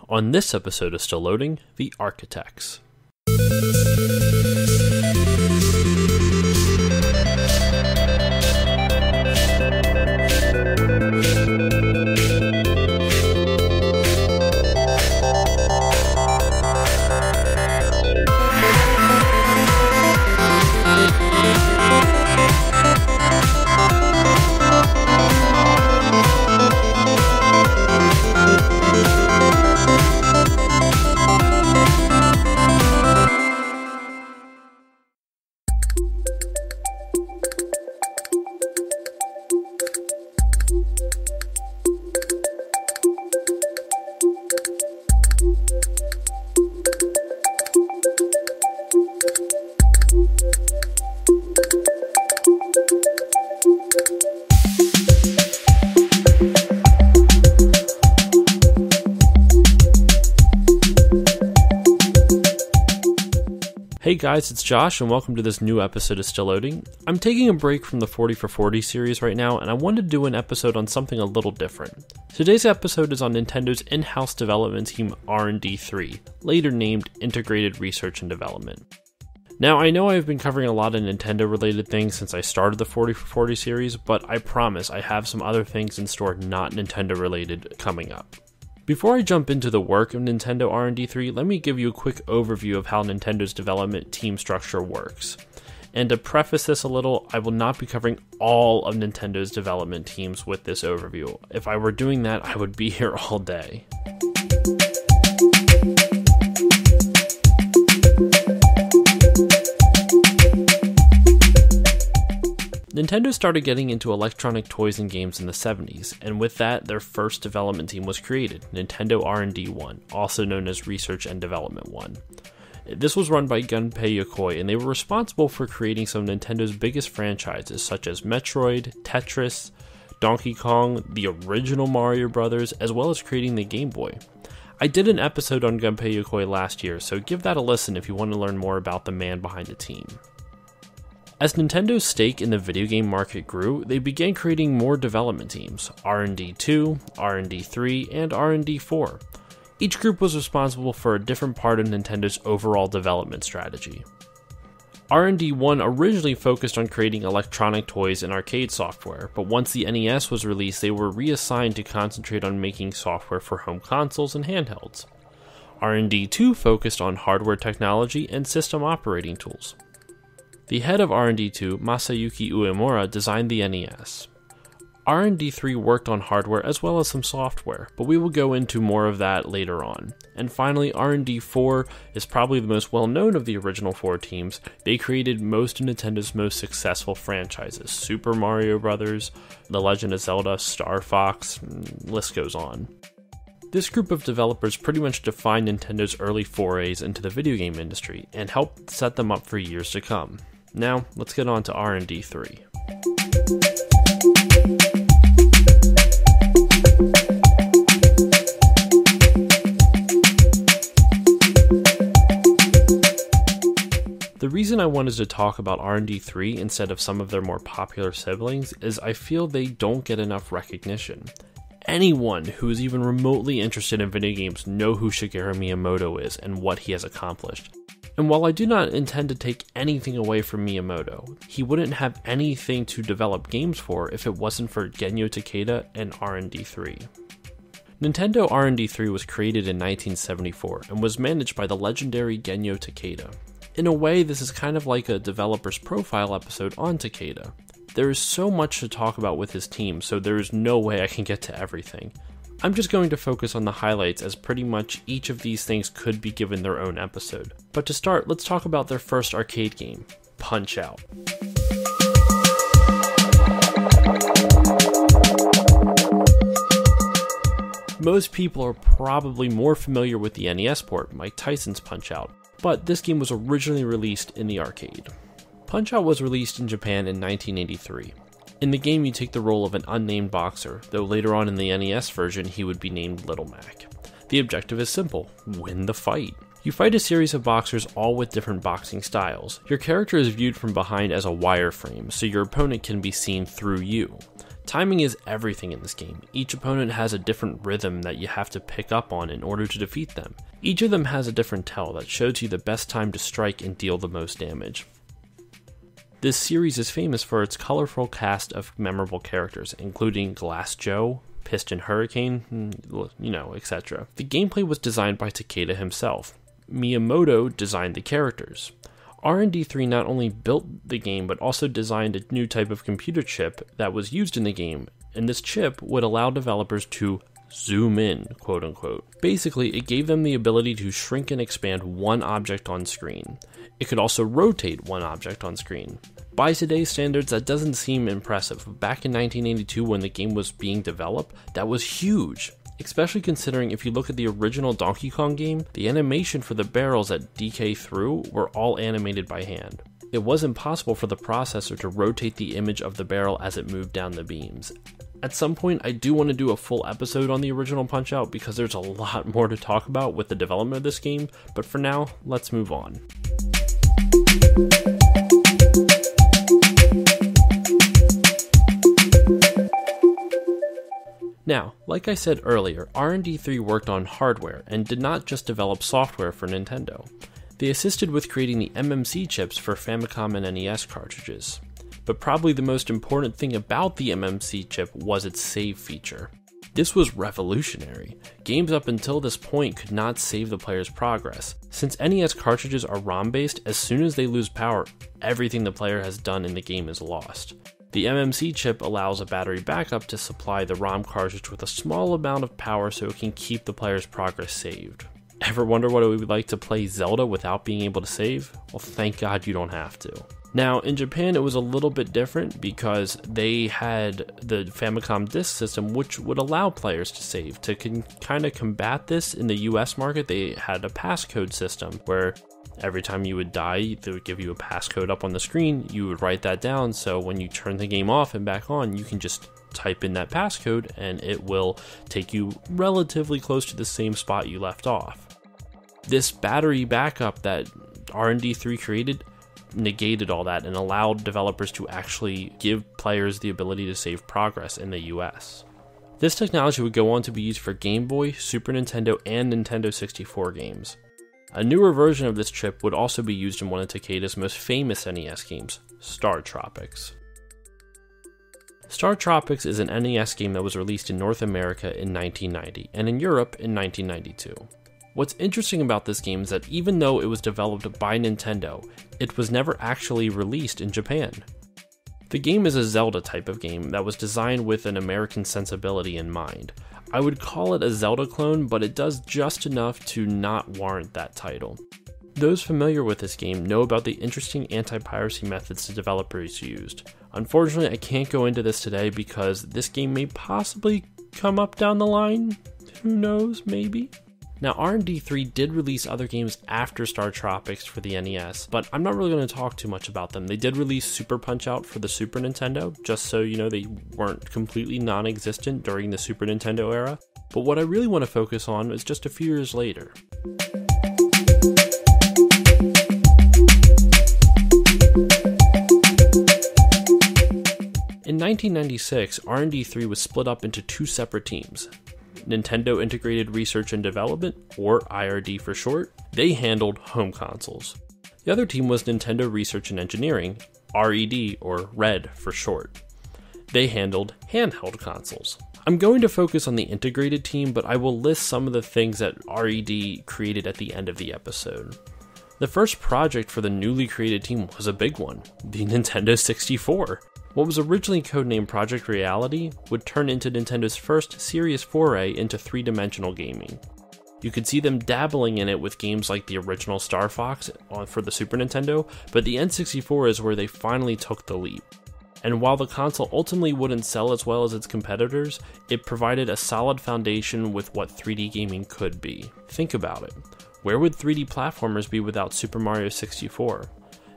On this episode of Still Loading, The Architects. Hey guys, it's Josh and welcome to this new episode of Still Loading. I'm taking a break from the 40 for 40 series right now and I wanted to do an episode on something a little different. Today's episode is on Nintendo's in-house development team R&D3, later named Integrated Research and Development. Now I know I've been covering a lot of Nintendo related things since I started the 40 for 40 series, but I promise I have some other things in store not Nintendo related coming up. Before I jump into the work of Nintendo R&D3, let me give you a quick overview of how Nintendo's development team structure works. And to preface this a little, I will not be covering all of Nintendo's development teams with this overview. If I were doing that, I would be here all day. Nintendo started getting into electronic toys and games in the 70s, and with that, their first development team was created, Nintendo R&D1, also known as Research and Development 1. This was run by Gunpei Yokoi, and they were responsible for creating some of Nintendo's biggest franchises, such as Metroid, Tetris, Donkey Kong, the original Mario Bros., as well as creating the Game Boy. I did an episode on Gunpei Yokoi last year, so give that a listen if you want to learn more about the man behind the team. As Nintendo's stake in the video game market grew, they began creating more development teams, R&D2, R&D3, and R&D4. Each group was responsible for a different part of Nintendo's overall development strategy. R&D1 originally focused on creating electronic toys and arcade software, but once the NES was released, they were reassigned to concentrate on making software for home consoles and handhelds. R&D2 focused on hardware technology and system operating tools. The head of R&D2, Masayuki Uemura, designed the NES. R&D3 worked on hardware as well as some software, but we will go into more of that later on. And finally, R&D4 is probably the most well-known of the original four teams. They created most of Nintendo's most successful franchises, Super Mario Bros., The Legend of Zelda, Star Fox, list goes on. This group of developers pretty much defined Nintendo's early forays into the video game industry and helped set them up for years to come. Now, let's get on to R&D3. The reason I wanted to talk about R&D3 instead of some of their more popular siblings is I feel they don't get enough recognition. Anyone who is even remotely interested in video games know who Shigeru Miyamoto is and what he has accomplished. And while I do not intend to take anything away from Miyamoto, he wouldn't have anything to develop games for if it wasn't for Genyo Takeda and R&D3. Nintendo R&D3 was created in 1974 and was managed by the legendary Genyo Takeda. In a way, this is kind of like a developer's profile episode on Takeda. There is so much to talk about with his team, so there is no way I can get to everything. I'm just going to focus on the highlights as pretty much each of these things could be given their own episode. But to start, let's talk about their first arcade game, Punch-Out! Most people are probably more familiar with the NES port, Mike Tyson's Punch-Out!, but this game was originally released in the arcade. Punch-Out! Was released in Japan in 1983. In the game, you take the role of an unnamed boxer, though later on in the NES version, he would be named Little Mac. The objective is simple: win the fight. You fight a series of boxers all with different boxing styles. Your character is viewed from behind as a wireframe, so your opponent can be seen through you. Timing is everything in this game. Each opponent has a different rhythm that you have to pick up on in order to defeat them. Each of them has a different tell that shows you the best time to strike and deal the most damage. This series is famous for its colorful cast of memorable characters, including Glass Joe, Piston Hurricane, etc. The gameplay was designed by Takeda himself. Miyamoto designed the characters. R&D3 not only built the game, but also designed a new type of computer chip that was used in the game, and this chip would allow developers to zoom in, quote unquote. Basically, it gave them the ability to shrink and expand one object on screen. It could also rotate one object on screen. By today's standards, that doesn't seem impressive. Back in 1982, when the game was being developed, that was huge. Especially considering if you look at the original Donkey Kong game, the animation for the barrels that DK threw were all animated by hand. It was impossible for the processor to rotate the image of the barrel as it moved down the beams. At some point, I do want to do a full episode on the original Punch-Out because there's a lot more to talk about with the development of this game, but for now, let's move on. Now, like I said earlier, R&D3 worked on hardware and did not just develop software for Nintendo. They assisted with creating the MMC chips for Famicom and NES cartridges. But probably the most important thing about the MMC chip was its save feature. This was revolutionary. Games up until this point could not save the player's progress. Since NES cartridges are ROM-based, as soon as they lose power, everything the player has done in the game is lost. The MMC chip allows a battery backup to supply the ROM cartridge with a small amount of power so it can keep the player's progress saved. Ever wonder what it would be like to play Zelda without being able to save? Well, thank God you don't have to. Now, in Japan, it was a little bit different because they had the Famicom disk system, which would allow players to save. To kind of combat this in the US market, they had a passcode system where every time you would die, they would give you a passcode up on the screen. You would write that down, so when you turn the game off and back on, you can just type in that passcode and it will take you relatively close to the same spot you left off. This battery backup that R&D3 created negated all that and allowed developers to actually give players the ability to save progress in the US. This technology would go on to be used for Game Boy, Super Nintendo, and Nintendo 64 games. A newer version of this chip would also be used in one of Takeda's most famous NES games, Star Tropics. Star Tropics is an NES game that was released in North America in 1990 and in Europe in 1992. What's interesting about this game is that even though it was developed by Nintendo, it was never actually released in Japan. The game is a Zelda type of game that was designed with an American sensibility in mind. I would call it a Zelda clone, but it does just enough to not warrant that title. Those familiar with this game know about the interesting anti-piracy methods the developers used. Unfortunately, I can't go into this today because this game may possibly come up down the line. Who knows, maybe? Now, R&D3 did release other games after Star Tropics for the NES, but I'm not really going to talk too much about them. They did release Super Punch-Out for the Super Nintendo, just so you know they weren't completely non-existent during the Super Nintendo era. But what I really want to focus on is just a few years later. In 1996, R&D3 was split up into two separate teams. Nintendo Integrated Research and Development, or IRD for short, they handled home consoles. The other team was Nintendo Research and Engineering, RED, or RED for short. They handled handheld consoles. I'm going to focus on the integrated team, but I will list some of the things that RED created at the end of the episode. The first project for the newly created team was a big one, the Nintendo 64. What was originally codenamed Project Reality would turn into Nintendo's first serious foray into three-dimensional gaming. You could see them dabbling in it with games like the original Star Fox for the Super Nintendo, but the N64 is where they finally took the leap. And while the console ultimately wouldn't sell as well as its competitors, it provided a solid foundation with what 3D gaming could be. Think about it. Where would 3D platformers be without Super Mario 64?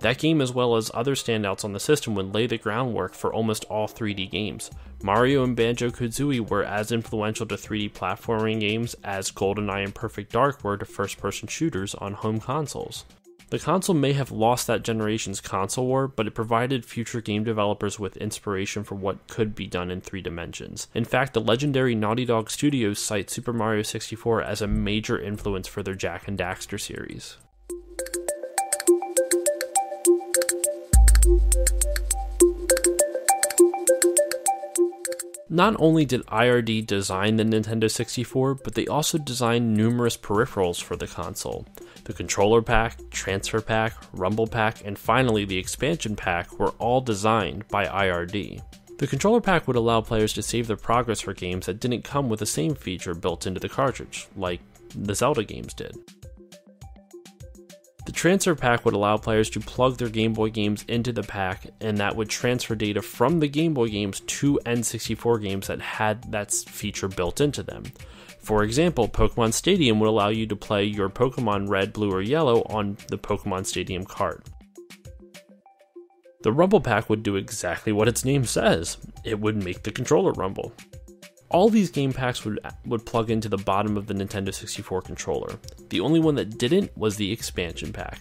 That game, as well as other standouts on the system, would lay the groundwork for almost all 3D games. Mario and Banjo-Kazooie were as influential to 3D platforming games as GoldenEye and Perfect Dark were to first-person shooters on home consoles. The console may have lost that generation's console war, but it provided future game developers with inspiration for what could be done in 3 dimensions. In fact, the legendary Naughty Dog Studios cite Super Mario 64 as a major influence for their Jak and Daxter series. Not only did IRD design the Nintendo 64, but they also designed numerous peripherals for the console. The controller pack, transfer pack, rumble pack, and finally the expansion pack were all designed by IRD. The controller pack would allow players to save their progress for games that didn't come with the same feature built into the cartridge, like the Zelda games did. The transfer pack would allow players to plug their Game Boy games into the pack, and that would transfer data from the Game Boy games to N64 games that had that feature built into them. For example, Pokemon Stadium would allow you to play your Pokemon Red, Blue, or Yellow on the Pokemon Stadium cart. The Rumble Pack would do exactly what its name says. It would make the controller rumble. All these game packs would plug into the bottom of the Nintendo 64 controller. The only one that didn't was the expansion pack.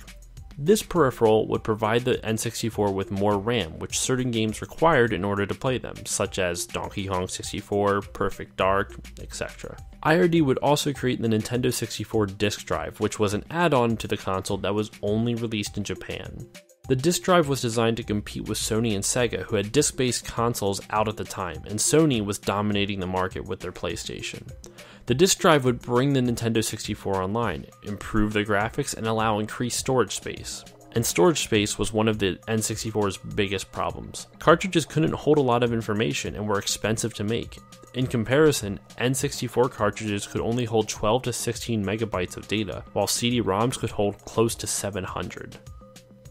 This peripheral would provide the N64 with more RAM, which certain games required in order to play them, such as Donkey Kong 64, Perfect Dark, etc. IRD would also create the Nintendo 64 disk drive, which was an add-on to the console that was only released in Japan. The disk drive was designed to compete with Sony and Sega, who had disc-based consoles out at the time, and Sony was dominating the market with their PlayStation. The disk drive would bring the Nintendo 64 online, improve the graphics, and allow increased storage space. And storage space was one of the N64's biggest problems. Cartridges couldn't hold a lot of information and were expensive to make. In comparison, N64 cartridges could only hold 12 to 16 megabytes of data, while CD-ROMs could hold close to 700.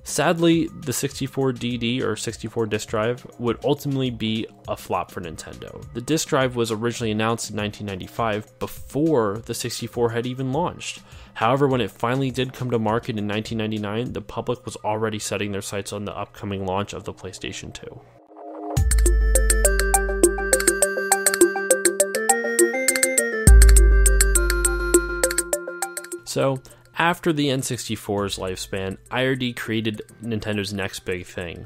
Sadly, the 64DD or 64 disk drive would ultimately be a flop for Nintendo. The disk drive was originally announced in 1995 before the 64 had even launched. However, when it finally did come to market in 1999, the public was already setting their sights on the upcoming launch of the PlayStation 2. So, after the N64's lifespan, IRD created Nintendo's next big thing,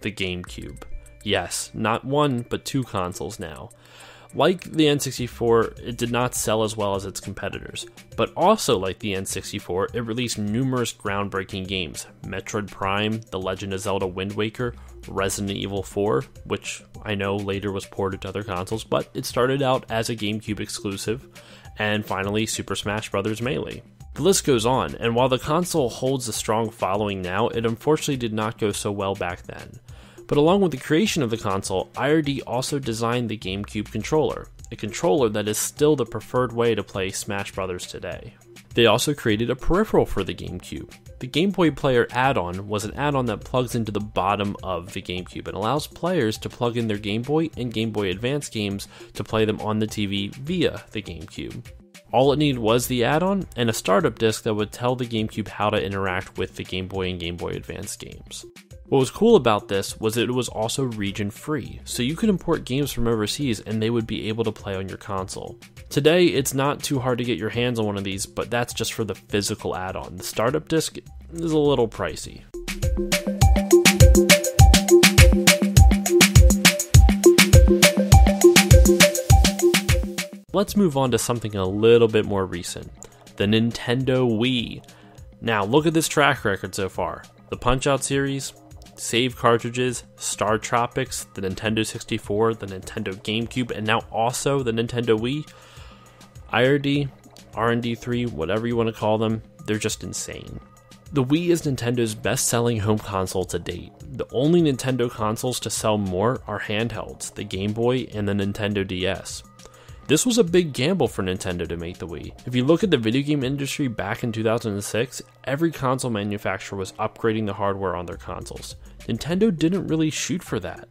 the GameCube. Yes, not one, but 2 consoles now. Like the N64, it did not sell as well as its competitors, but also like the N64, it released numerous groundbreaking games: Metroid Prime, The Legend of Zelda Wind Waker, Resident Evil 4, which I know later was ported to other consoles, but it started out as a GameCube exclusive, and finally Super Smash Bros. Melee. The list goes on, and while the console holds a strong following now, it unfortunately did not go so well back then. But along with the creation of the console, IRD also designed the GameCube controller, a controller that is still the preferred way to play Smash Bros. Today. They also created a peripheral for the GameCube. The Game Boy Player add-on was an add-on that plugs into the bottom of the GameCube and allows players to plug in their Game Boy and Game Boy Advance games to play them on the TV via the GameCube. All it needed was the add-on and a startup disk that would tell the GameCube how to interact with the Game Boy and Game Boy Advance games. What was cool about this was that it was also region-free, so you could import games from overseas and they would be able to play on your console. Today, it's not too hard to get your hands on one of these, but that's just for the physical add-on. The startup disk is a little pricey. Let's move on to something a little bit more recent, the Nintendo Wii. Now look at this track record so far. The Punch-Out series, save cartridges, Star Tropics, the Nintendo 64, the Nintendo GameCube, and now also the Nintendo Wii. IRD, R&D3, whatever you want to call them, they're just insane. The Wii is Nintendo's best-selling home console to date. The only Nintendo consoles to sell more are handhelds, the Game Boy and the Nintendo DS. This was a big gamble for Nintendo to make the Wii. If you look at the video game industry back in 2006, every console manufacturer was upgrading the hardware on their consoles. Nintendo didn't really shoot for that.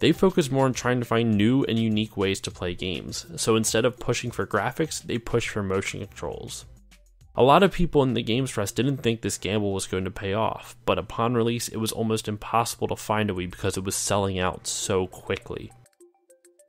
They focused more on trying to find new and unique ways to play games, so instead of pushing for graphics, they pushed for motion controls. A lot of people in the games press didn't think this gamble was going to pay off, but upon release it was almost impossible to find a Wii because it was selling out so quickly.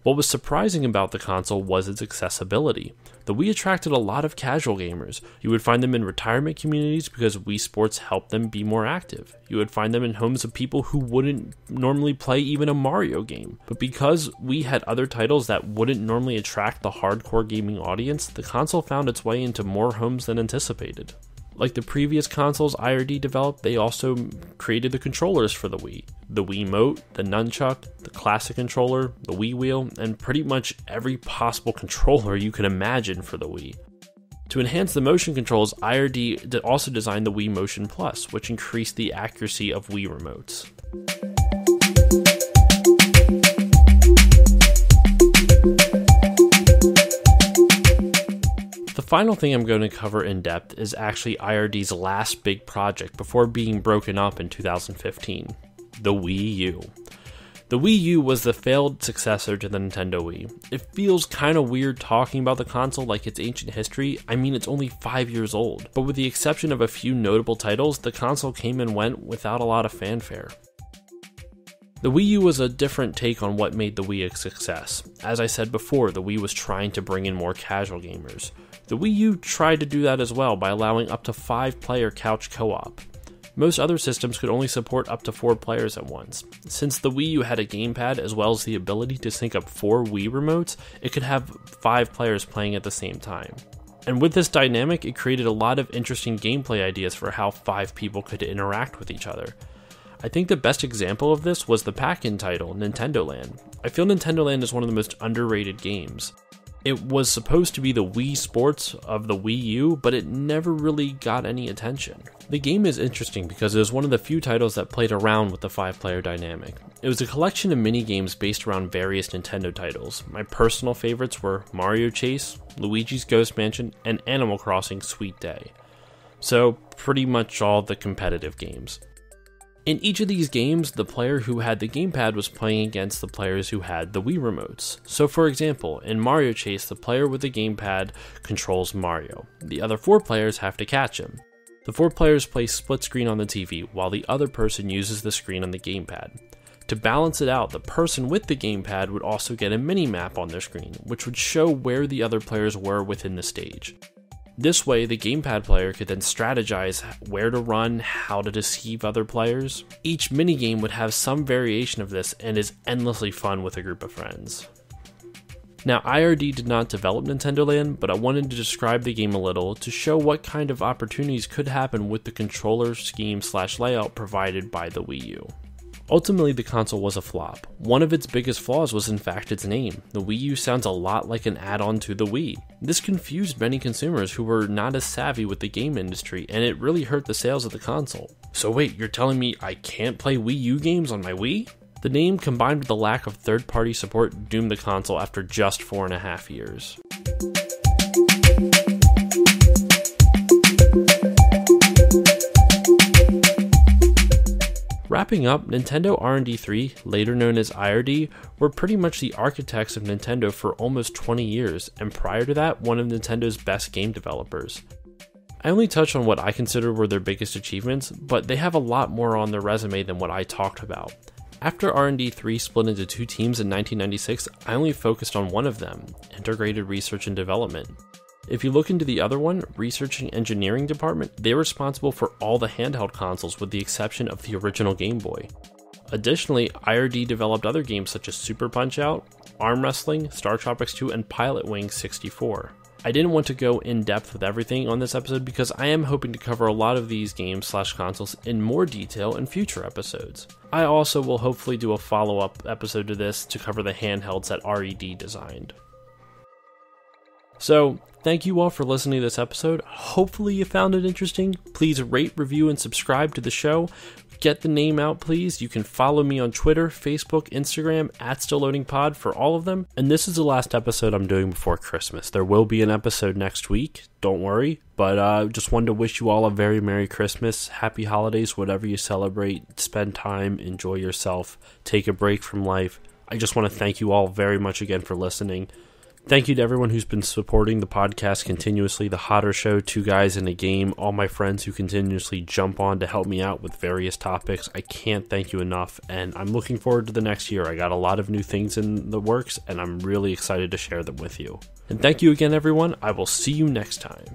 What was surprising about the console was its accessibility. The Wii attracted a lot of casual gamers. You would find them in retirement communities because Wii Sports helped them be more active. You would find them in homes of people who wouldn't normally play even a Mario game. But because Wii had other titles that wouldn't normally attract the hardcore gaming audience, the console found its way into more homes than anticipated. Like the previous consoles IRD developed, they also created the controllers for the Wii. The Wiimote, the Nunchuck, the classic controller, the Wii Wheel, and pretty much every possible controller you can imagine for the Wii. To enhance the motion controls, IRD also designed the Wii Motion Plus, which increased the accuracy of Wii remotes. The final thing I'm going to cover in depth is actually IRD's last big project before being broken up in 2015, the Wii U. The Wii U was the failed successor to the Nintendo Wii. It feels kind of weird talking about the console like it's ancient history. I mean, it's only 5 years old, but with the exception of a few notable titles, the console came and went without a lot of fanfare. The Wii U was a different take on what made the Wii a success. As I said before, the Wii was trying to bring in more casual gamers. The Wii U tried to do that as well by allowing up to 5-player couch co-op. Most other systems could only support up to 4 players at once. Since the Wii U had a gamepad as well as the ability to sync up 4 Wii remotes, it could have 5 players playing at the same time. And with this dynamic, it created a lot of interesting gameplay ideas for how 5 people could interact with each other. I think the best example of this was the pack-in title, Nintendo Land. I feel Nintendo Land is one of the most underrated games. It was supposed to be the Wii Sports of the Wii U, but it never really got any attention. The game is interesting because it was one of the few titles that played around with the 5-player dynamic. It was a collection of mini-games based around various Nintendo titles. My personal favorites were Mario Chase, Luigi's Ghost Mansion, and Animal Crossing Sweet Day. So, pretty much all the competitive games. In each of these games, the player who had the gamepad was playing against the players who had the Wii remotes. So for example, in Mario Chase, the player with the gamepad controls Mario. The other 4 players have to catch him. The 4 players play split screen on the TV, while the other person uses the screen on the gamepad. To balance it out, the person with the gamepad would also get a mini-map on their screen, which would show where the other players were within the stage. This way, the gamepad player could then strategize where to run, how to deceive other players. Each minigame would have some variation of this and is endlessly fun with a group of friends. Now, IRD did not develop Nintendo Land, but I wanted to describe the game a little to show what kind of opportunities could happen with the controller scheme/layout provided by the Wii U. Ultimately, the console was a flop. One of its biggest flaws was in fact its name. The Wii U sounds a lot like an add-on to the Wii. This confused many consumers who were not as savvy with the game industry, and it really hurt the sales of the console. So wait, you're telling me I can't play Wii U games on my Wii? The name, combined with the lack of third-party support, doomed the console after just 4.5 years. Wrapping up, Nintendo R&D 3, later known as IRD, were pretty much the architects of Nintendo for almost 20 years, and prior to that, one of Nintendo's best game developers. I only touched on what I consider were their biggest achievements, but they have a lot more on their resume than what I talked about. After R&D 3 split into 2 teams in 1996, I only focused on one of them, Integrated Research and Development. If you look into the other one, Research and Engineering Department, they're responsible for all the handheld consoles with the exception of the original Game Boy. Additionally, IRD developed other games such as Super Punch-Out!, Arm Wrestling, Star Tropics 2, and Pilot Wing 64. I didn't want to go in depth with everything on this episode because I am hoping to cover a lot of these games/consoles in more detail in future episodes. I also will hopefully do a follow-up episode to this to cover the handhelds that RED designed. So, thank you all for listening to this episode. Hopefully you found it interesting. Please rate, review, and subscribe to the show. Get the name out, please. You can follow me on Twitter, Facebook, Instagram, @StillLoadingPod for all of them. And this is the last episode I'm doing before Christmas. There will be an episode next week, don't worry. But just wanted to wish you all a very Merry Christmas, Happy Holidays, whatever you celebrate. Spend time, enjoy yourself, take a break from life. I just want to thank you all very much again for listening. Thank you to everyone who's been supporting the podcast continuously, the Hotter Show, Two Guys in a Game, all my friends who continuously jump on to help me out with various topics. I can't thank you enough, and I'm looking forward to the next year. I got a lot of new things in the works, and I'm really excited to share them with you. And thank you again, everyone. I will see you next time.